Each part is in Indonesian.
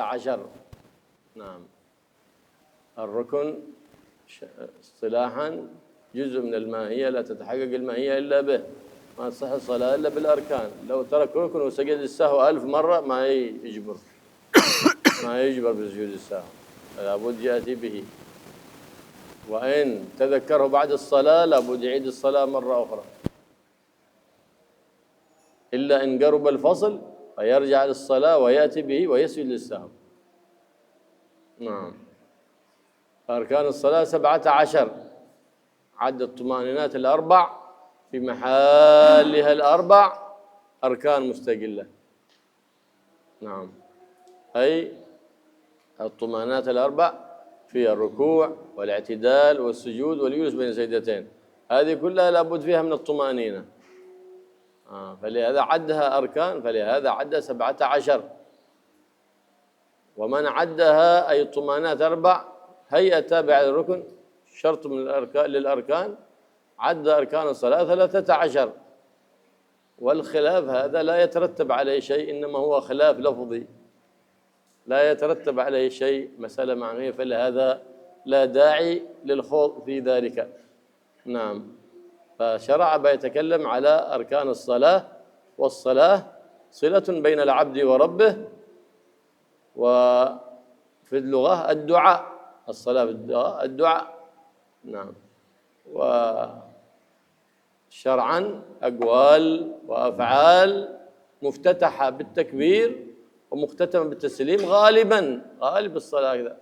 عشر. نعم. الركن اصطلاحا جزء من الماهية، لا تتحقق الماهية إلا به، ما تصح الصلاة إلا بالأركان. لو ترك ركن وسجد السهو 1000 مرة ما يجبر بسجود السهو، لابد يأتي به. وإن تذكره بعد الصلاة لابد يعيد الصلاة مرة أخرى، إلا إن قرب الفصل فيرجع للصلاة ويأتي به ويسجد للسهو. نعم. أركان الصلاة 17، عد الطمأنينات الأربع في محلها الأربع أركان مستقلة. نعم. أي الطمأنينات الأربع في الركوع والاعتدال والسجود والجلوس بين السجدتين، هذه كلها لابد فيها من الطمأنينة. فلهذا عدها أركان، فلهذا عدها 17. ومن عدها أي الطمأنينات 4 هيئة تابعة للركن، شرط من الأركان للأركان، عد أركان الصلاة 13. والخلاف هذا لا يترتب عليه شيء، إنما هو خلاف لفظي لا يترتب عليه شيء، مسألة معنوية، فلهذا لا داعي للخوض في ذلك. نعم. فشرع بيتكلم على أركان الصلاة، والصلاة صلة بين العبد وربه، وفي اللغة الدعاء، الصلاة في اللغة الدعاء. نعم. وشرعا أقوال وأفعال مفتتحة بالتكبير ومختتمة بالتسليم غالبا، غالب الصلاة كذا،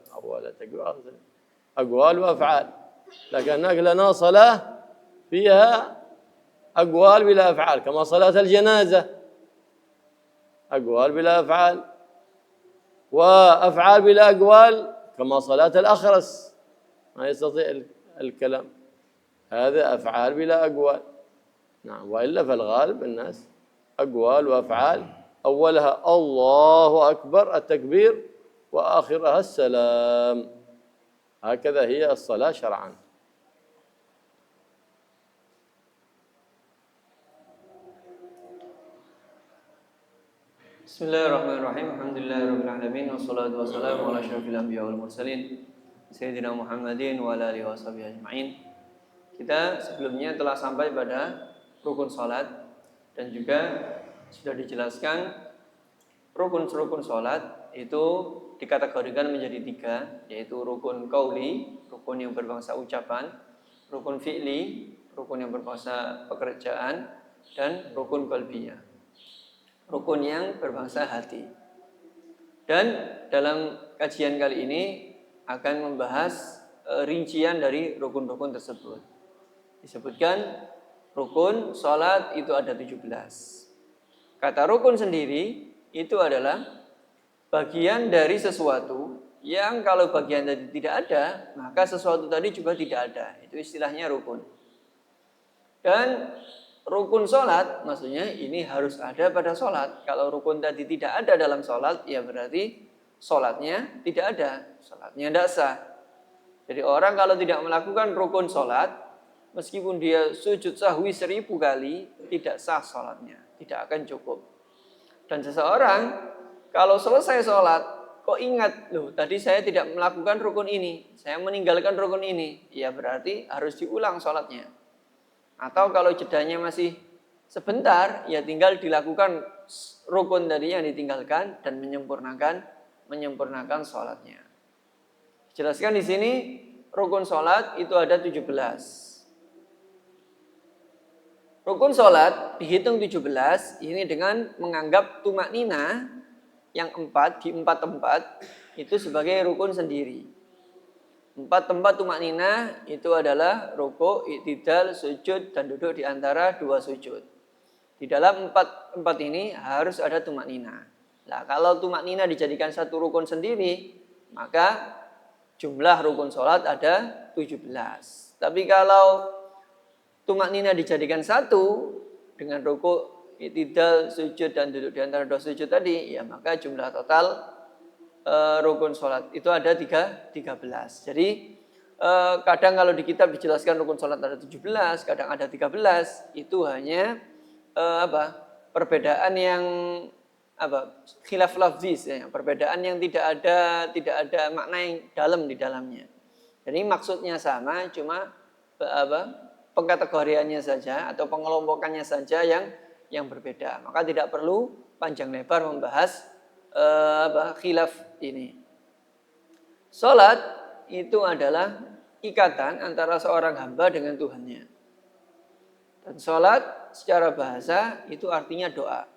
أقوال وأفعال. لكن هناك لنا صلاة فيها أقوال بلا أفعال، كما صلاة الجنازة، أقوال بلا أفعال، وأفعال بلا أقوال كما صلاة الأخرس ما يستطيع الكلام، هذا أفعال بلا أقوال. نعم. وإلا فالغالب الناس أقوال وأفعال، أولها الله أكبر التكبير وآخرها السلام، هكذا هي الصلاة شرعا. Bismillahirrahmanirrahim. Alhamdulillahirrahmanirrahim. Wassalatu wassalamu ala asyrafil anbiya wal mursalin Sayyidina Muhammadin wa ala alihi washabihi ajma'in. Kita sebelumnya telah sampai pada rukun salat, dan juga sudah dijelaskan rukun-rukun salat itu dikategorikan menjadi 3, yaitu rukun qauli, rukun yang berbangsa ucapan, rukun fi'li, rukun yang berbangsa pekerjaan, dan rukun qalbiyah, rukun yang berbangsa hati. Dan dalam kajian kali ini akan membahas rincian dari rukun-rukun tersebut. Disebutkan rukun salat itu ada 17. Kata rukun sendiri itu adalah bagian dari sesuatu yang kalau bagian tadi tidak ada, maka sesuatu tadi juga tidak ada. Itu istilahnya rukun. Dan rukun sholat, maksudnya ini harus ada pada sholat. Kalau rukun tadi tidak ada dalam sholat, ya berarti sholatnya tidak ada, sholatnya tidak sah. Jadi orang kalau tidak melakukan rukun sholat, meskipun dia sujud sahwi 1000 kali, tidak sah sholatnya, tidak akan cukup. Dan seseorang kalau selesai sholat, kok ingat, loh tadi saya tidak melakukan rukun ini, saya meninggalkan rukun ini, ya berarti harus diulang sholatnya. Atau kalau jedanya masih sebentar, ya tinggal dilakukan rukun tadi yang ditinggalkan dan menyempurnakan sholatnya. Jelaskan di sini rukun sholat itu ada 17. Rukun sholat dihitung 17 ini dengan menganggap tumaknina yang 4 di 4 tempat itu sebagai rukun sendiri. 4 tempat tumaknina itu adalah rukuk, i'tidal, sujud, dan duduk di antara 2 sujud. Di dalam 4 ini harus ada tumaknina. Nah, kalau tumaknina dijadikan satu rukun sendiri, maka jumlah rukun sholat ada 17. Tapi kalau tumaknina dijadikan satu dengan rukuk, i'tidal, sujud, dan duduk di antara 2 sujud tadi, ya maka jumlah total rukun sholat itu ada 13. Jadi kadang kalau di kitab dijelaskan rukun sholat ada 17, kadang ada 13. Itu hanya perbedaan yang khilaf lafzi, ya, perbedaan yang tidak ada makna yang dalam di dalamnya. Jadi maksudnya sama, cuma pengkategoriannya saja atau pengelompokannya saja yang berbeda. Maka tidak perlu panjang lebar membahas khilaf ini. Salat itu adalah ikatan antara seorang hamba dengan Tuhannya. Dan salat secara bahasa itu artinya doa.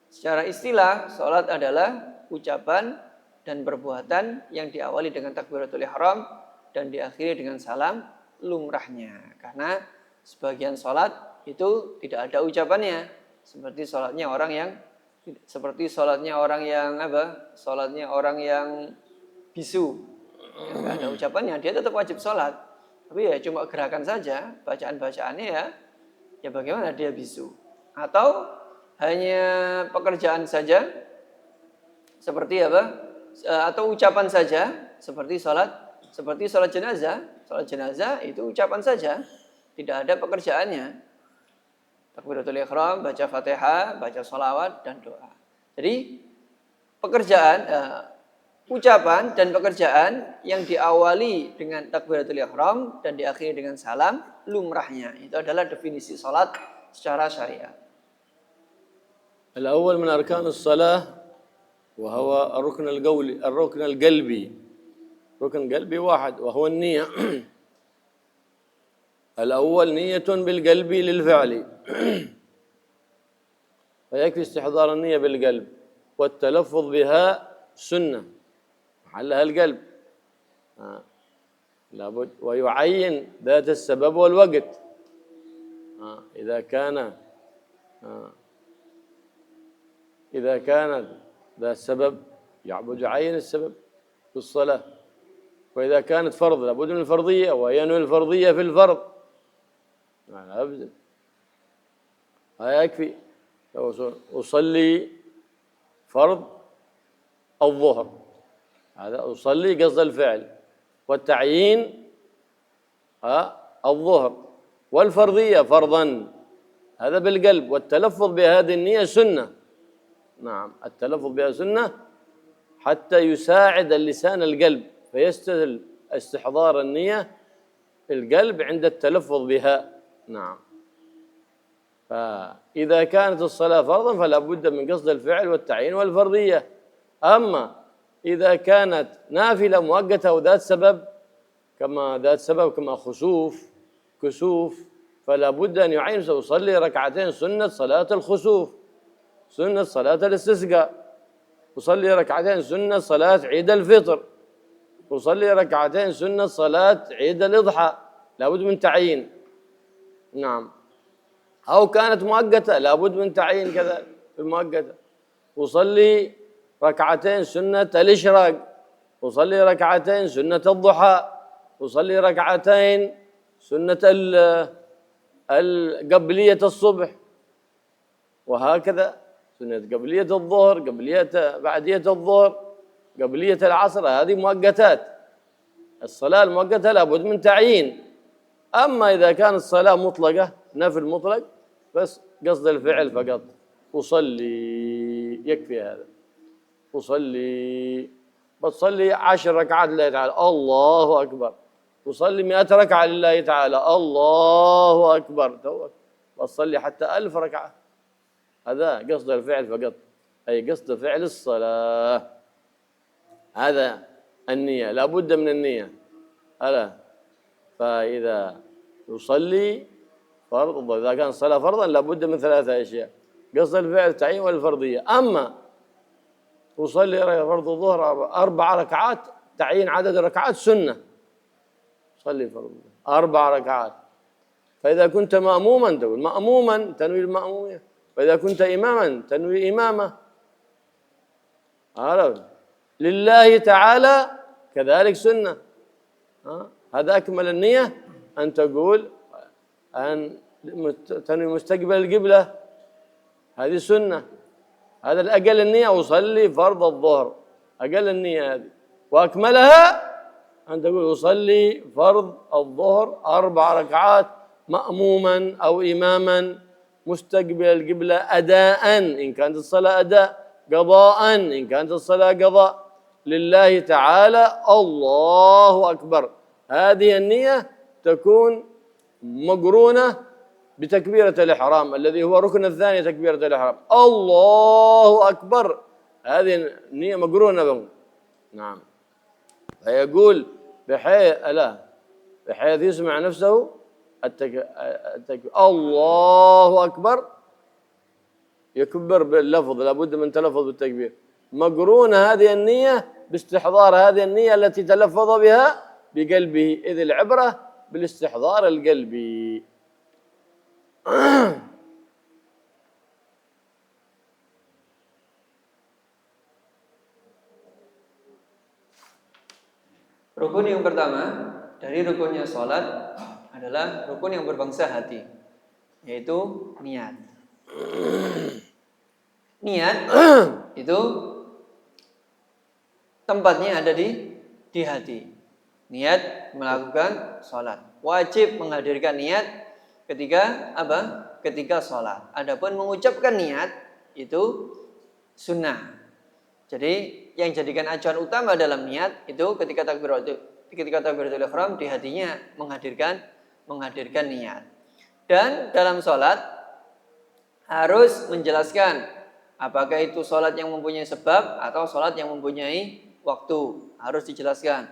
Secara istilah, salat adalah ucapan dan perbuatan yang diawali dengan takbiratul ihram dan diakhiri dengan salam lumrahnya. Karena sebagian salat itu tidak ada ucapannya, seperti salatnya orang yang bisu. Yang tidak ada ucapannya, dia tetap wajib salat. Tapi ya cuma gerakan saja, bacaan-bacaannya ya bagaimana dia bisu. Atau hanya pekerjaan saja, seperti atau ucapan saja, seperti salat jenazah. Salat jenazah itu ucapan saja, tidak ada pekerjaannya. Takbiratul ihram, baca Fatihah, baca sholawat dan doa. Jadi ucapan dan pekerjaan yang diawali dengan takbiratul ihram dan diakhiri dengan salam lumrahnya. Itu adalah definisi salat secara syariat. الأول من أركان الصلاة وهو الركن القلبي ركن قلبي واحد وهو النية. الأول نية بالقلب للفعل فيكفي استحضار النية بالقلب والتلفظ بها سنة محلها القلب لابد ويعين ذات السبب والوقت إذا كان ذا السبب يعبد يعين السبب في الصلاة وإذا كانت فرض لابد من الفرضية وينوي الفرضية في الفرض أبدا هذا يكفي أصلي فرض الظهر هذا أصلي قصد الفعل والتعيين الظهر والفرضية فرضا هذا بالقلب والتلفظ بهذه النية سنة. نعم التلفظ بها سنة حتى يساعد اللسان القلب فيستهل استحضار النية القلب عند التلفظ بها. نعم فإذا كانت الصلاة فرضا فلا بد من قصد الفعل والتعيين والفرضية. أما إذا كانت نافلة مؤقتة وذات سبب كما كسوف فلا بد أن يعين يصلي ركعتين سنة صلاة الخسوف سنة صلاة الاستسقاء وصلي ركعتين سنة صلاة عيد الفطر وصلي ركعتين سنة صلاة عيد الإضحى لابد من تعيين. نعم أو كانت مؤقتة لابد من تعيين كذلك في المؤقتة وصلي ركعتين سنة الإشراق وصلي ركعتين سنة الضحى وصلي ركعتين سنة قبلية الصبح وهكذا سنة قبلية الظهر قبلية بعدية الظهر قبلية العصر. هذه مؤقتات. الصلاة المؤقتة لابد من تعيين. أما إذا كانت الصلاة مطلقة نفل مطلق بس قصد الفعل فقط أصلي يكفي هذا بتصلي 10 ركعات لله تعالى الله أكبر وصلي 100 ركعة لله تعالى الله أكبر بتصلي حتى 1000 ركعة. هذا قصد الفعل فقط أي قصد فعل الصلاة. هذا النية لابد من النية. فإذا يصلي فرض إذا كان الصلاة فرضا لابد من 3 أشياء قصد الفعل التعيين والفرضية. أما تصلي فرض الظهر 4 ركعات تعيين عدد الركعات سنة صلي فرض 4 ركعات. فإذا كنت مأموما تقول مأموما تنوي المأمومية وإذا كنت إماما تنوي إمامة. لله تعالى كذلك سنة. هذا أكمل النية أن تقول أن تنوي مستقبل القبلة هذه سنة. هذا الأقل النية أصلي فرض الظهر أقل النية هذه. وأكملها أن تقول أصلي فرض الظهر 4 ركعات مأموما أو إماما مستقبل القبلة أداء إن كانت الصلاة أداء، قضاء إن كانت الصلاة قضاء لله تعالى الله أكبر. هذه النية تكون مقرونة بتكبيرة الإحرام الذي هو ركن الثاني تكبيرة الإحرام، الله أكبر، هذه النية مقرونة به. نعم. فيقول بحيث يسمع نفسه الله أكبر، يكبر باللفظ، لابد من تلفظ بالتكبير، مقرونة هذه النية باستحضار هذه النية التي تلفظ بها بقلبه، إذ العبرة بالاستحضار القلبي. Rukun yang pertama dari rukunnya sholat adalah rukun yang berbangsa hati, yaitu niat. Niat itu tempatnya ada di hati. Niat melakukan sholat, wajib menghadirkan niat ketika apa? Ketika sholat. Adapun mengucapkan niat itu sunnah. Jadi yang jadikan acuan utama dalam niat itu ketika takbiratul ihram di hatinya menghadirkan niat. Dan dalam sholat harus menjelaskan apakah itu sholat yang mempunyai sebab atau sholat yang mempunyai waktu, harus dijelaskan.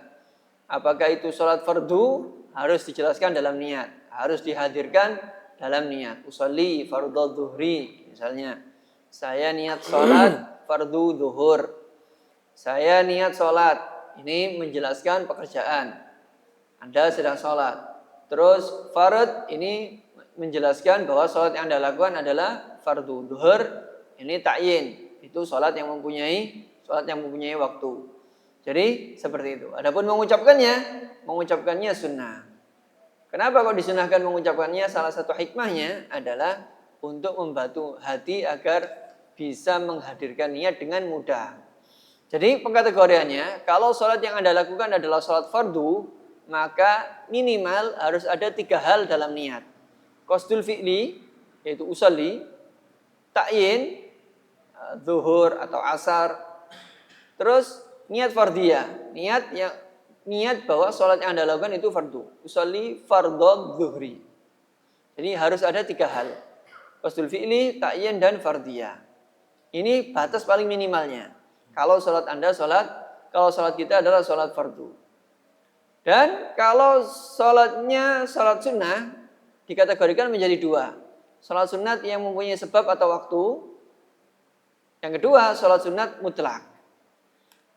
Apakah itu sholat fardu, harus dijelaskan dalam niat, harus dihadirkan dalam niat. Usolli fardhu dhuhri, misalnya saya niat sholat fardu zuhur, saya niat sholat, ini menjelaskan pekerjaan. Anda sedang sholat. Terus fard ini menjelaskan bahwa sholat yang Anda lakukan adalah fardu. Zuhur ini ta'yin, itu sholat yang mempunyai waktu. Jadi seperti itu. Adapun mengucapkannya sunnah. Kenapa kok disunahkan mengucapkannya? Salah satu hikmahnya adalah untuk membantu hati agar bisa menghadirkan niat dengan mudah. Jadi pengkategoriannya, kalau sholat yang Anda lakukan adalah sholat fardu, maka minimal harus ada 3 hal dalam niat. Qasdul fi'li, yaitu usolli, ta'yin, zuhur atau asar, terus niat fardiyah, niat bahwa sholat yang Anda lakukan itu fardu. Usolli fardhu zuhri. Jadi harus ada 3 hal. Qasdul fi'li, ta'yin, dan fardiyah. Ini batas paling minimalnya. Kalau sholat kita adalah sholat fardu. Dan kalau sholatnya sholat sunnah dikategorikan menjadi 2. Sholat sunat yang mempunyai sebab atau waktu. Yang kedua, sholat sunat mutlak.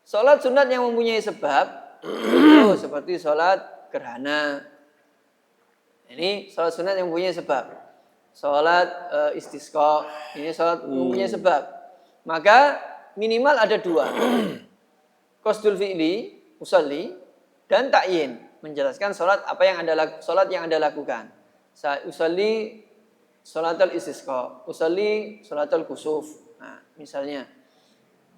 Sholat sunat yang mempunyai sebab itu seperti sholat gerhana. Ini sholat sunat yang mempunyai sebab. Sholat istisqa, ini sholat mempunyai sebab. Maka minimal ada 2. Qasdul fi'li, usolli, dan ta'yin, menjelaskan sholat yang Anda lakukan. Usolli sholatul istisqa, usolli sholatul kusuf. Nah, misalnya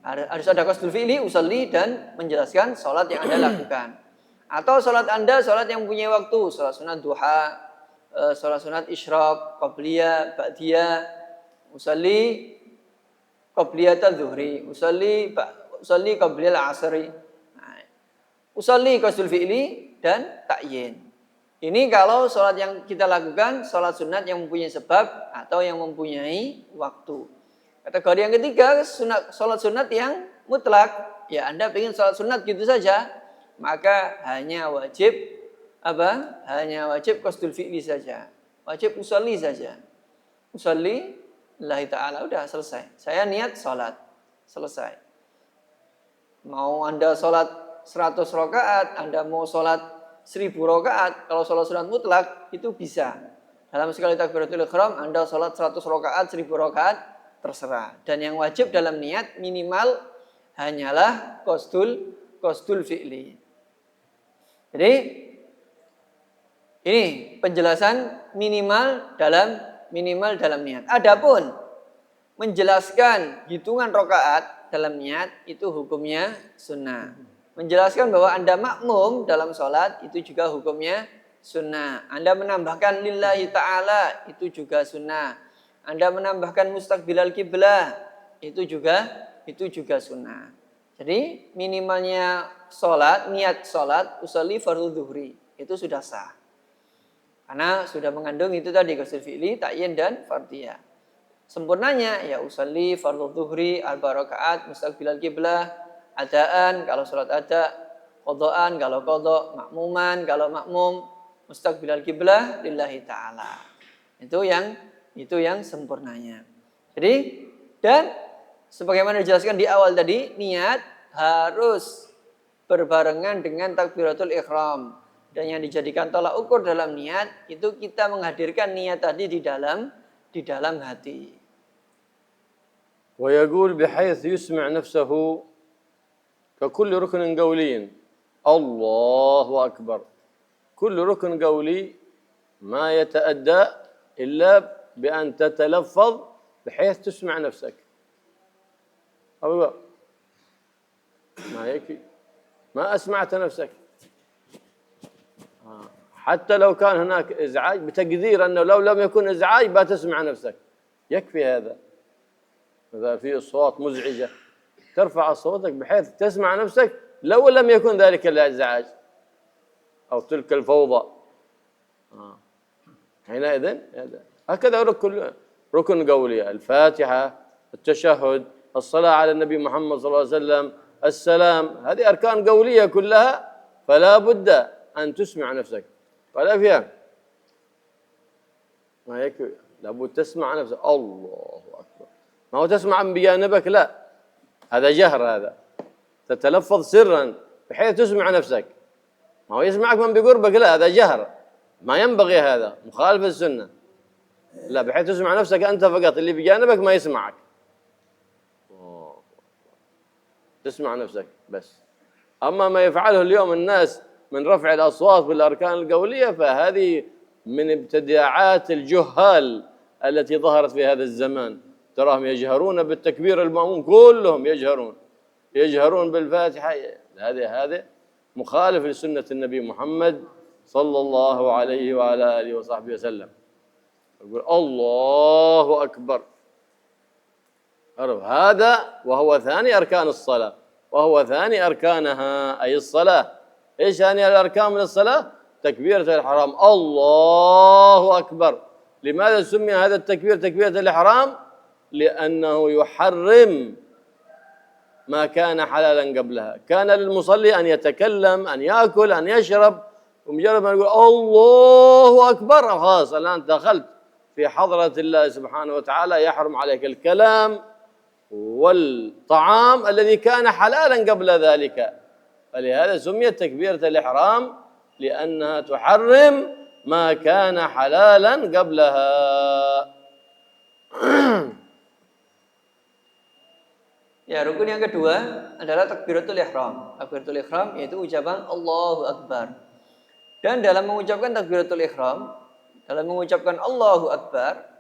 harus ada qasdul fi'li, usolli, dan menjelaskan sholat yang Anda lakukan. Atau sholat Anda sholat yang mempunyai waktu, sholat sunat duha, sholat sunat isyraq, qabliyah, ba'diyah, usolli qabliyatul zuhri, usolli qabliyal asri. Usolli qasdul fi'li dan ta'yin. Ini kalau sholat yang kita lakukan sholat sunat yang mempunyai sebab atau yang mempunyai waktu. Kategori yang ketiga, sholat sunat yang mutlak. Ya, Anda ingin sholat sunat gitu saja, maka hanya wajib qasdul fi'li saja. Wajib usolli saja. Usolli lillahi ta'ala, udah selesai. Saya niat sholat, selesai. Mau Anda sholat 100 rakaat, Anda mau sholat 1000 rakaat, kalau sholat sunat mutlak itu bisa. Dalam sekali takbiratul ihram Anda sholat 100 rakaat, 1000 rakaat, terserah. Dan yang wajib dalam niat minimal hanyalah qasdul fi'li. Jadi ini penjelasan minimal dalam niat. Adapun menjelaskan hitungan rakaat dalam niat itu hukumnya sunnah. Menjelaskan bahwa Anda makmum dalam sholat itu juga hukumnya sunnah. Anda menambahkan lillahi ta'ala itu juga sunnah. Anda menambahkan mustaqbilal kiblah, itu juga sunnah. Jadi minimalnya sholat, niat sholat, usolli fardhu zuhri, itu sudah sah. Karena sudah mengandung itu tadi qasul fi'li, ta'yin dan fardhiyah. Sempurnanya ya usolli fardhu zuhri, 4 rakaat, mustaqbilal kiblah, adaan kalau sholat ada, qadhaan kalau qadha, makmuman kalau makmum, mustaqbilal kiblah lillahi ta'ala. Itu yang sempurnanya. Jadi dan sebagaimana dijelaskan di awal tadi, niat harus berbarengan dengan takbiratul ihram. Dan yang dijadikan tolak ukur dalam niat itu kita menghadirkan niat tadi di dalam hati. ويقول بحيث يسمع نفسه ككل ركن قولي الله أكبر. كل ركن قولي ما يتأدى إلا بأن تتلفظ بحيث تسمع نفسك. أو ما يكفي ما أسمعت نفسك. حتى لو كان هناك إزعاج بتقدير أنه لو لم يكن إزعاج بتسمع نفسك. يكفي هذا. إذا في أصوات مزعجة ترفع صوتك بحيث تسمع نفسك لو لم يكن ذلك الإزعاج أو تلك الفوضى. حينئذ هكذا ركن قولي: الفاتحة، التشهد، الصلاة على النبي محمد صلى الله عليه وسلم، السلام، هذه أركان قولية كلها، فلا بد أن تسمع نفسك. ولا فيها ما يكفي، لابد تسمع نفسك. الله أكبر. ما هو تسمع بجانبك، لا، هذا جهر، هذا تتلفظ سرا بحيث تسمع نفسك. ما هو يسمعك من بقربك، لا، هذا جهر، ما ينبغي، هذا مخالف السنة. لا، بحيث تسمع نفسك أنت فقط، اللي بجانبك ما يسمعك. تسمع نفسك بس. أما ما يفعله اليوم الناس من رفع الأصوات بالأركان القولية فهذه من ابتداعات الجهال التي ظهرت في هذا الزمان. تراهم يجهرون بالتكبير، المأموم كلهم يجهرون بالفاتحة. هذا مخالف لسنة النبي محمد صلى الله عليه وعلى آله وصحبه وسلم. يقول الله أكبر. هذا وهو ثاني أركان الصلاة، وهو ثاني أركانها أي الصلاة. إيش ثاني الأركان من الصلاة؟ تكبيرة الإحرام، الله أكبر. لماذا سمي هذا التكبير تكبيرة الإحرام؟ لأنه يحرم ما كان حلالا قبلها. كان للمصلي أن يتكلم، أن يأكل، أن يشرب، ومجرد ما يقول الله أكبر خلاص الآن دخلت في حضرة الله سبحانه وتعالى، يحرم عليك الكلام والطعام الذي كان حلالا قبل ذلك. فلهذا سميت تكبيرة الإحرام لأنها تحرم ما كان حلالا قبلها. Ya, rukun yang kedua adalah takbiratul ihram. Takbiratul ihram yaitu ucapan Allahu Akbar. Dan dalam mengucapkan takbiratul ihram, dalam mengucapkan Allahu Akbar,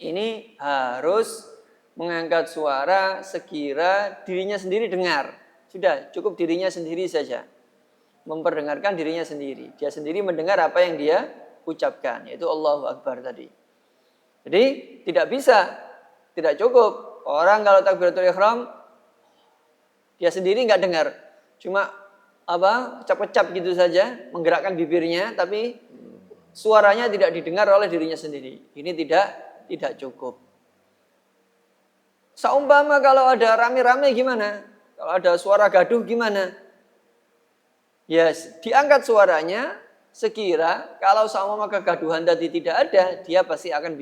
ini harus mengangkat suara sekira dirinya sendiri dengar. Sudah, cukup dirinya sendiri saja. Memperdengarkan dirinya sendiri. Dia sendiri mendengar apa yang dia ucapkan, yaitu Allahu Akbar tadi. Jadi tidak bisa, tidak cukup. Orang kalau takbiratul ihram dia sendiri nggak dengar, cuma kecap-kecap gitu saja, menggerakkan bibirnya, tapi suaranya tidak didengar oleh dirinya sendiri. Ini tidak cukup. Seumpama kalau ada rame-rame gimana? Kalau ada suara gaduh gimana? Yes, diangkat suaranya sekira kalau seumpama kegaduhan tadi tidak ada, dia pasti akan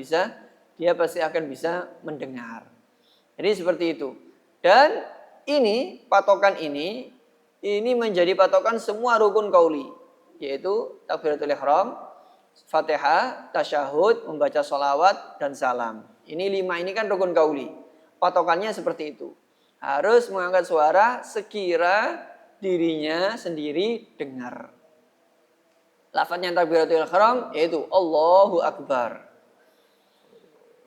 bisa mendengar. Jadi seperti itu. Dan ini patokan ini menjadi patokan semua rukun qauli, yaitu takbiratul ihram, Fatihah, tasyahud, membaca sholawat dan salam. Ini 5 ini kan rukun qauli. Patokannya seperti itu. Harus mengangkat suara sekira dirinya sendiri dengar. Lafadznya takbiratul ihram yaitu Allahu Akbar.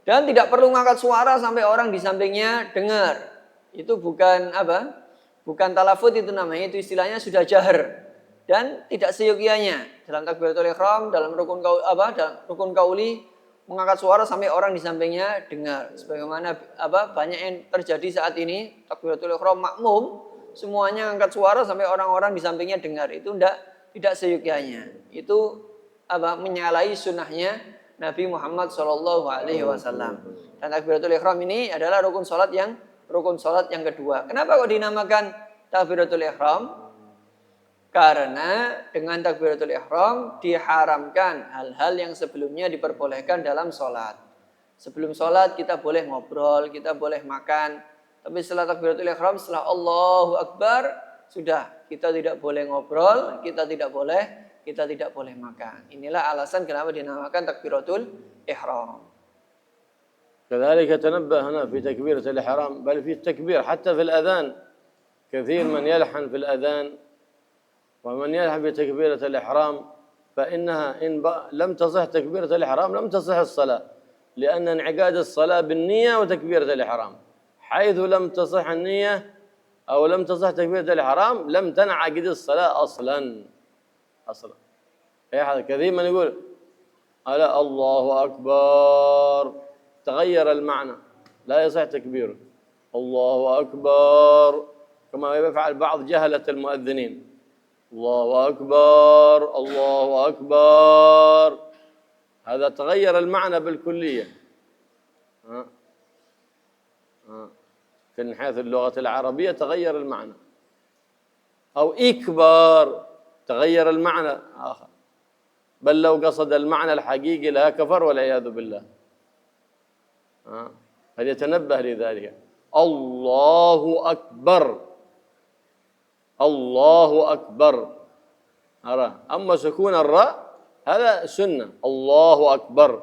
Dan tidak perlu mengangkat suara sampai orang di sampingnya dengar. Itu bukan bukan talafut itu namanya, itu istilahnya sudah jahar. Dan tidak seyogianya dalam takbiratul ihram, dalam rukun qauli mengangkat suara sampai orang di sampingnya dengar. Sebagaimana banyak yang terjadi saat ini, takbiratul ihram makmum, semuanya angkat suara sampai orang-orang di sampingnya dengar. Itu tidak seyogyanya. Itu menyalahi sunnahnya Nabi Muhammad SAW. Dan takbiratul ihram ini adalah rukun salat yang kedua. Kenapa kok dinamakan takbiratul ihram? Karena dengan takbiratul ihram diharamkan hal-hal yang sebelumnya diperbolehkan dalam sholat. Sebelum sholat kita boleh ngobrol, kita boleh makan. Tapi setelah takbiratul ihram, setelah Allahu Akbar, sudah kita tidak boleh ngobrol, kita tidak boleh makan. Inilah alasan kenapa dinamakan takbiratul ihram. كذلك تنبه هنا في تكبيرة الإحرام بل في التكبير حتى في الأذان كثير من يلحن في الأذان ومن يلحن بتكبيرة الإحرام فإنها إن لم تصح تكبيرة الإحرام لم تصح الصلاة لأن انعقاد الصلاة بالنية وتكبيرة الإحرام حيث لم تصح النية أو لم تصح تكبيرة الإحرام لم تنعقد الصلاة أصلا كثير من يقول ألا الله أكبر تغير المعنى لا يصح تكبيره الله أكبر كما يفعل بعض جهلة المؤذنين الله أكبر الله أكبر هذا تغير المعنى بالكلية من حيث اللغة العربية تغير المعنى أو إكبار تغير المعنى آخر بل لو قصد المعنى الحقيقي لها كفر والعياذ بالله فليتنبه لذلك الله أكبر الله أكبر أما سكون الراء هذا سنة الله أكبر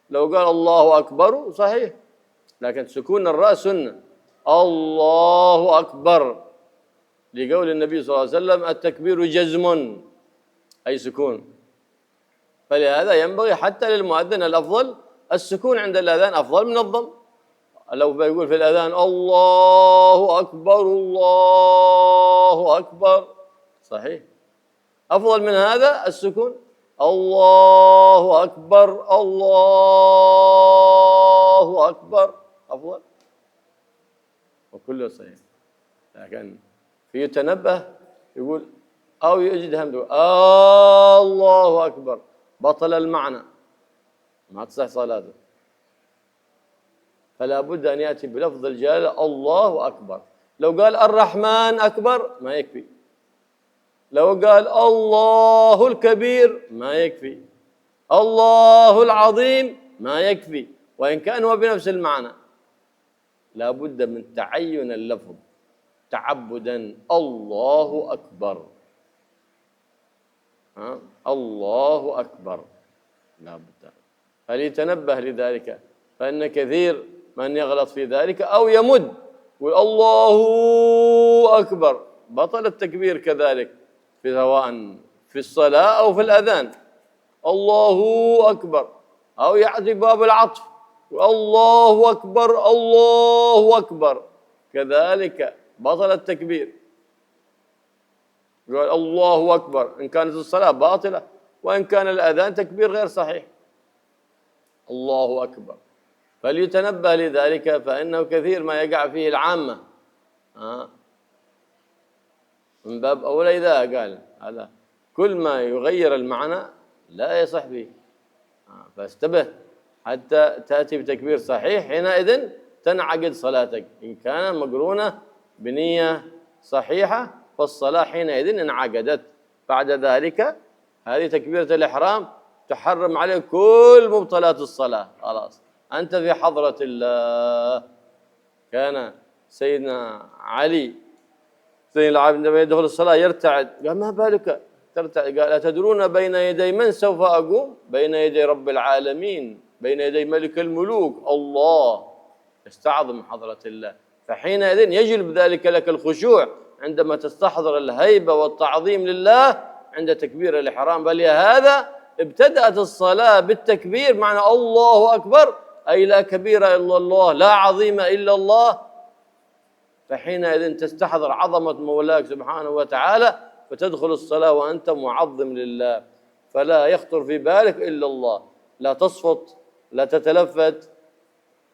لو قال الله أكبر صحيح لكن سكون الراء سنة الله أكبر لقول النبي صلى الله عليه وسلم التكبير جزم أي سكون فلهذا ينبغي حتى للمؤذن الأفضل السكون عند الأذان أفضل من الضم لو بيقول في الأذان الله أكبر الله أكبر صحيح أفضل من هذا السكون الله أكبر الله أكبر أفضل وكله صحيح لكن في يتنبه يقول أو يجد همده الله أكبر بطل المعنى ما تصح صلاته فلا بد أن يأتي بلفظ الجلالة الله أكبر لو قال الرحمن أكبر ما يكفي لو قال الله الكبير ما يكفي الله العظيم ما يكفي وإن كان هو بنفس المعنى لا بد من تعين اللفظ تعبدا الله أكبر الله أكبر لا بد فليتنبه لذلك فإن كثير من يغلط في ذلك أو يمد والله أكبر بطل التكبير كذلك سواء في الصلاة أو في الأذان الله أكبر أو يعطي باب العطف الله أكبر الله أكبر كذلك بطل التكبير يقول الله أكبر إن كانت الصلاة باطلة وإن كان الأذان تكبير غير صحيح الله أكبر فليتنبه لذلك فإنه كثير ما يقع فيه العامة من باب أولى إذا قال هذا كل ما يغير المعنى لا يصح به فاستبه حتى تأتي بتكبير صحيح حينئذ تنعقد صلاتك إن كان مقرونة بنية صحيحة فالصلاة حينئذ انعقدت بعد ذلك هذه تكبيرة الإحرام تحرم عليك كل مبطلات الصلاة خلاص أنت في حضرة الله كان سيدنا علي سيدنا العابدين عندما يدخل الصلاة يرتعد قال ما بالك ترتعد قال أتدرون بين يدي من سوف أقوم بين يدي رب العالمين بين يدي ملك الملوك الله استعظم حضرة الله فحينئذ يجلب ذلك لك الخشوع عندما تستحضر الهيبة والتعظيم لله عند تكبير الإحرام بل هذا ابتدأت الصلاة بالتكبير معنى الله أكبر أي لا كبير إلا الله لا عظيم إلا الله فحينئذ تستحضر عظمة مولاك سبحانه وتعالى فتدخل الصلاة وأنت معظم لله فلا يخطر في بالك إلا الله لا تصفط لا تتلفت،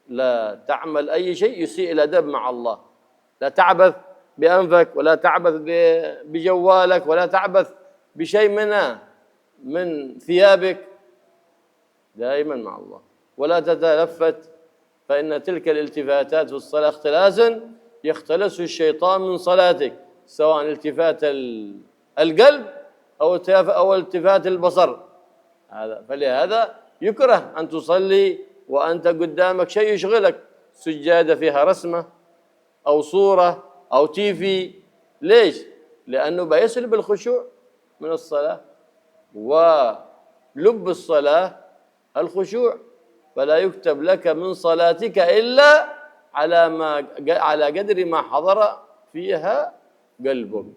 لا تعمل أي شيء يسيء الأدب مع الله، لا تعبث بأنفك ولا تعبث بجوالك ولا تعبث بشيء من ثيابك، دائما مع الله. ولا تتلفت، فإن تلك الالتفاتات في الصلاة اختلاس يختلس الشيطان من صلاتك، سواء التفات القلب أو التفات البصر. فلهذا يكره أن تصلي وأنت قدامك شيء يشغلك، سجادة فيها رسمة أو صورة أو تيفي. ليش؟ لأنه بيسلب الخشوع من الصلاة، ولب الصلاة الخشوع، فلا يكتب لك من صلاتك إلا على قدر ما حضر فيها قلبك.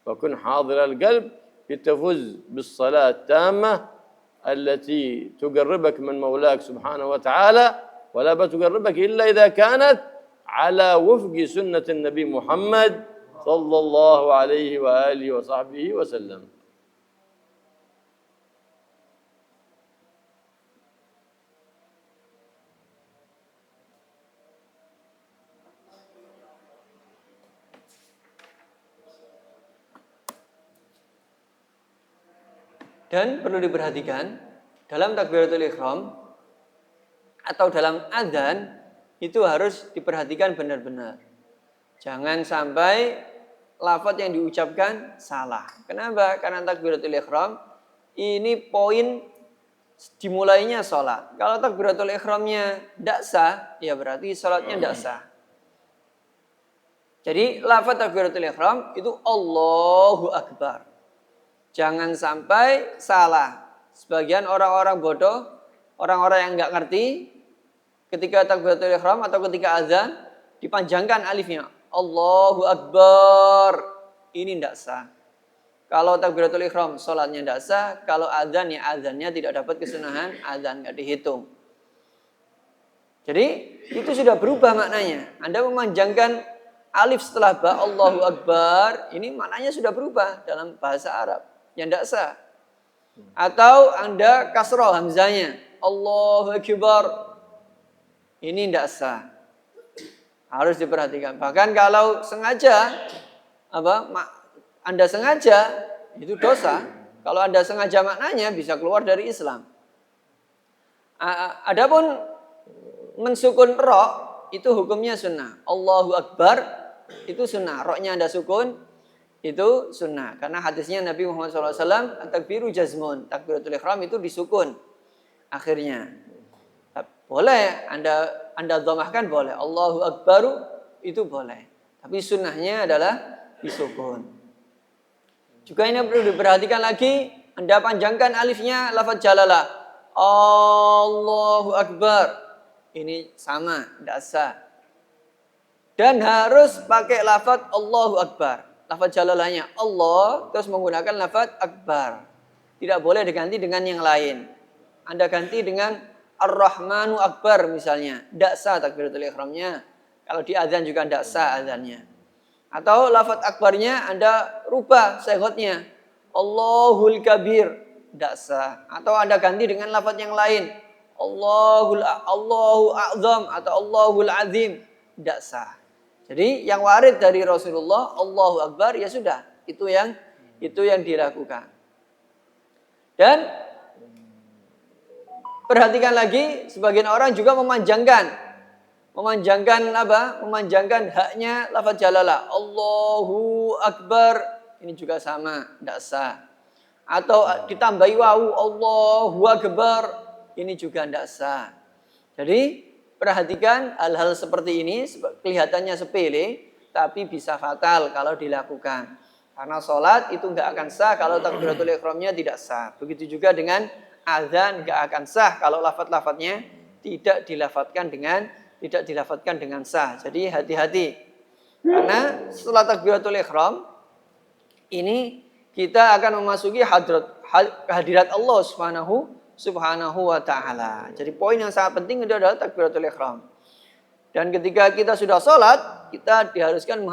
فكن حاضر القلب لتفز بالصلاة التامة التي تقربك من مولاك سبحانه وتعالى، ولا بتقربك إلا إذا كانت على وفق سنة النبي محمد صلى الله عليه وآله وصحبه وسلم. Dan perlu diperhatikan dalam takbiratul ihram atau dalam adzan itu harus diperhatikan benar-benar. Jangan sampai lafaz yang diucapkan salah. Kenapa? Karena takbiratul ihram ini poin dimulainya sholat. Kalau takbiratul ihramnya tidak sah, ya berarti sholatnya tidak sah. Jadi lafaz takbiratul ihram itu Allahu Akbar. Jangan sampai salah. Sebagian orang-orang bodoh, orang-orang yang nggak ngerti, ketika takbiratul ihram atau ketika azan dipanjangkan alifnya Allahu Akbar. Ini tidak sah. Kalau takbiratul ihram sholatnya tidak sah. Kalau azan ya azannya tidak dapat kesunahan, azan nggak dihitung. Jadi itu sudah berubah maknanya. Anda memanjangkan alif setelah ba Allahu Akbar, ini maknanya sudah berubah dalam bahasa Arab. Yang tidak sah. Atau Anda kasroh hamzanya Allahu Akbar, ini tidak sah. Harus diperhatikan. Bahkan kalau sengaja Anda sengaja, itu dosa. Kalau Anda sengaja maknanya bisa keluar dari Islam. Adapun mensukun ro itu hukumnya sunnah. Allahu Akbar itu sunnah. Ro-nya Anda sukun itu sunnah. Karena hadisnya Nabi Muhammad SAW, takbiru jazmun, takbiratul ihram itu disukun akhirnya. Boleh Anda dhamahkan, boleh. Allahu Akbaru itu boleh. Tapi sunnahnya adalah disukun. Juga ini perlu diperhatikan lagi, Anda panjangkan alifnya lafaz jalalah. Allahu Akbar. Ini sama, tidak sah. Dan harus pakai lafaz Allahu Akbar. Lafaz jalalahnya Allah, terus menggunakan lafaz Akbar. Tidak boleh diganti dengan yang lain. Anda ganti dengan Ar-Rahmanu Akbar misalnya. Tidak sah takbiratul ihramnya. Kalau di azan juga tidak sah azannya. Atau lafaz Akbarnya Anda rubah sehotnya. Allahul Kabir. Tidak sah. Atau Anda ganti dengan lafaz yang lain. Allahu A'zam atau Allahul Azim. Tidak sah. Jadi yang warid dari Rasulullah Allahu Akbar, ya sudah, itu yang dilakukan. Dan perhatikan lagi, sebagian orang juga memanjangkan haknya lafaz jalalah. Allahu Akbar, ini juga sama, tidak sah. Atau ditambahi wawu Allahu Akbar, ini juga tidak sah. Jadi perhatikan hal-hal seperti ini, kelihatannya sepele, tapi bisa fatal kalau dilakukan. Karena sholat itu nggak akan sah kalau takbiratul ihramnya tidak sah. Begitu juga dengan azan nggak akan sah kalau lafaz-lafaznya tidak dilafatkan dengan sah. Jadi hati-hati. Karena setelah takbiratul ihram ini kita akan memasuki hadirat Allah Subhanahu wa ta'ala. Jadi poin yang sangat penting itu adalah takbiratul ihram. Dan ketika kita sudah sholat, kita diharuskan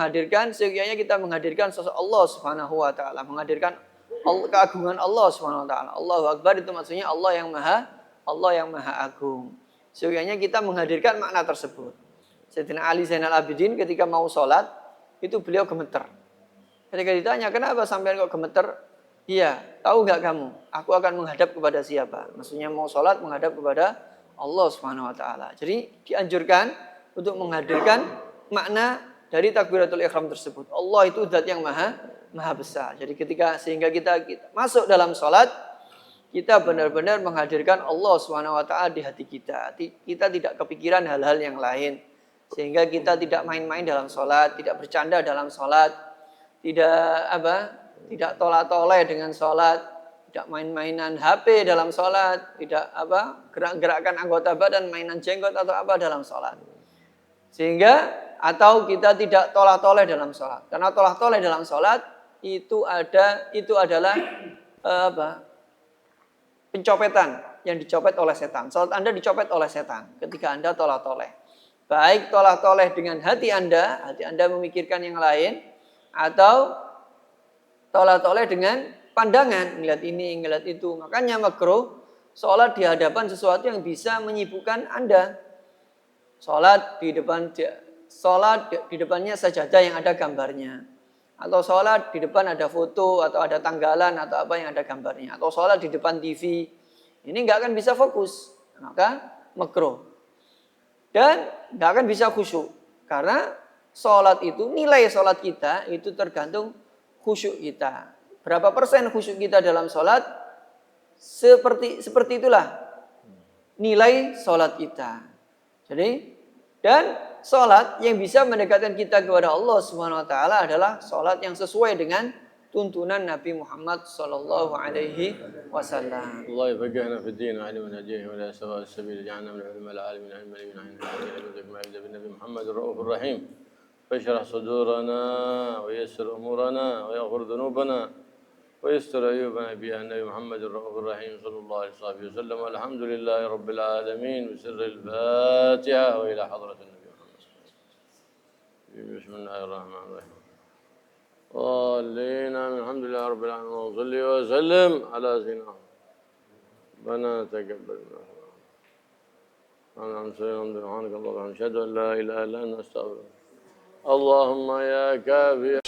seyogyanya kita menghadirkan sosok Allah Subhanahu wa ta'ala. Menghadirkan keagungan Allah Subhanahu wa ta'ala. Allahu Akbar itu maksudnya Allah yang maha Allah yang Maha Agung. Sesungguhnya kita menghadirkan makna tersebut. Sayyidina Ali Zainal Abidin ketika mau sholat, itu beliau gemeter. Ketika ditanya, kenapa sampean kok gemeter? Iya, tahu nggak kamu? Aku akan menghadap kepada siapa? Maksudnya mau sholat menghadap kepada Allah Subhanahu Wa Taala. Jadi dianjurkan untuk menghadirkan makna dari takbiratul ihram tersebut. Allah itu zat yang maha besar. Jadi sehingga kita masuk dalam sholat, kita benar-benar menghadirkan Allah Subhanahu Wa Taala di hati kita. Kita tidak kepikiran hal-hal yang lain. Sehingga kita tidak main-main dalam sholat, tidak bercanda dalam sholat, tidak tolak-toleh dengan sholat, tidak main-mainan HP dalam sholat, tidak gerak-gerakkan anggota badan, mainan jenggot atau apa dalam sholat. Sehingga atau kita tidak tolak-toleh dalam sholat. Karena tolak-toleh dalam sholat itu adalah pencopetan yang dicopet oleh setan. Sholat Anda dicopet oleh setan ketika Anda tolak-toleh. Baik tolak-toleh dengan hati Anda memikirkan yang lain, atau tolak-toleh dengan pandangan, ngeliat ini, ngeliat itu. Makanya makruh sholat di hadapan sesuatu yang bisa menyibukkan Anda. Sholat di depannya sajadah yang ada gambarnya. Atau sholat di depan ada foto, atau ada tanggalan, atau apa yang ada gambarnya. Atau sholat di depan TV. Ini nggak akan bisa fokus. Maka makruh. Dan nggak akan bisa khusyuk. Karena sholat itu, nilai sholat kita itu tergantung khusyuk kita. Berapa persen khusyuk kita dalam sholat? Seperti itulah nilai sholat kita. Jadi, dan sholat yang bisa mendekatkan kita kepada Allah Subhanahu Wa Taala adalah sholat yang sesuai dengan tuntunan Nabi Muhammad Sallallahu Alaihi Wasallam. Allah yafaqihna fi din wa aliman hadihi wa la sawa as-sabil ja'alna min ulama al-alamin al-alimin al-alimin Nabi Muhammad ar-Raufur Rahim. فاشرح صدورنا ويسر أمورنا ويغفر ذنوبنا ويستر عيوبنا بها النبي محمد الرؤوف الرحيم صلى الله عليه وسلم والحمد لله رب العالمين بسر الفاتحة وإلى حضرة النبي محمد صلى الله عليه وسلم. بسم الله الرحمن الرحيم. صلينا من الحمد لله رب العالمين وصل وسلم على سيدنا ربنا تقبل منا. سبحانك اللهم وبحمدك أشهد أن لا إله إلا أنت أستغفرك. اللهم يا كافي